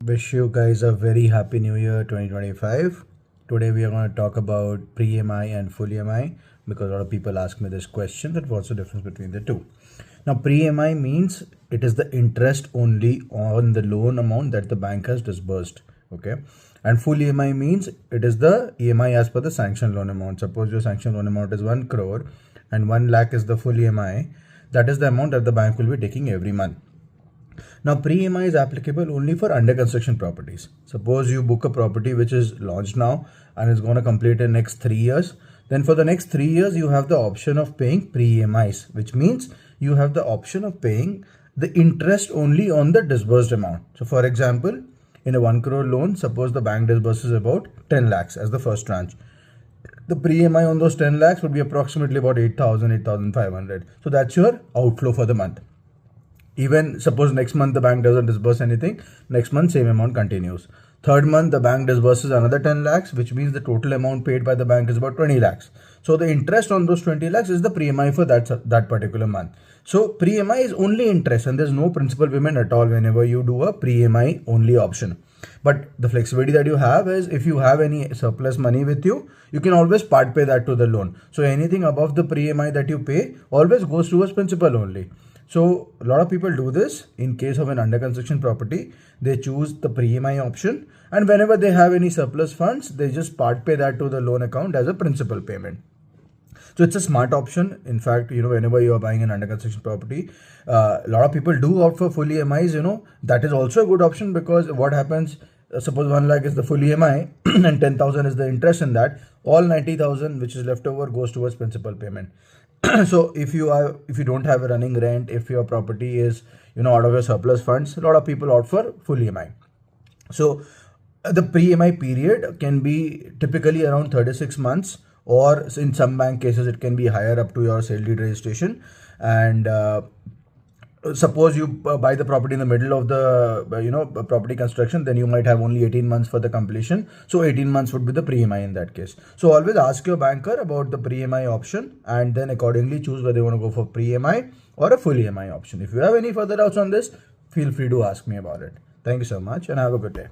Wish you guys a very happy new year 2025. Today we are going to talk about pre-EMI and full EMI because a lot of people ask me this question that what's the difference between the two. Now pre-EMI means it is the interest only on the loan amount that the bank has disbursed. Okay. And full EMI means it is the EMI as per the sanction loan amount. Suppose your sanction loan amount is 1 crore and 1 lakh is the full EMI. That is the amount that the bank will be taking every month. Now, pre-EMI is applicable only for under construction properties. Suppose you book a property which is launched now and is going to complete in next 3 years. Then for the next 3 years, you have the option of paying pre-EMIs, which means you have the option of paying the interest only on the disbursed amount. So for example, in a 1 crore loan, suppose the bank disburses about 10 lakhs as the first tranche. The pre-EMI on those 10 lakhs would be approximately about 8,000, 8,500. So that's your outflow for the month. Even suppose next month the bank doesn't disburse anything, next month same amount continues. Third month the bank disburses another 10 lakhs, which means the total amount paid by the bank is about 20 lakhs. So the interest on those 20 lakhs is the pre-EMI for that particular month. So pre-EMI is only interest and there's no principal payment at all whenever you do a pre-EMI only option. But the flexibility that you have is if you have any surplus money with you, you can always part pay that to the loan. So anything above the pre-EMI that you pay always goes towards principal only. So a lot of people do this in case of an under construction property. They choose the pre-EMI option, and whenever they have any surplus funds, they just part pay that to the loan account as a principal payment. So it's a smart option. In fact, whenever you are buying an under construction property, a lot of people do opt for full EMIs. That is also a good option because what happens, suppose 1 lakh is the full EMI and 10,000 is the interest in that, all 90,000 which is left over goes towards principal payment. So if you don't have a running rent, if your property is out of your surplus funds, a lot of people opt for full EMI. So the pre-EMI period can be typically around 36 months, or in some bank cases it can be higher up to your sale deed registration. And suppose you buy the property in the middle of the property construction, then you might have only 18 months for the completion. So 18 months would be the pre-EMI in that case. So always ask your banker about the pre-EMI option and then accordingly choose whether you want to go for pre-EMI or a full EMI option. If you have any further doubts on this, feel free to ask me about it. Thank you so much and have a good day.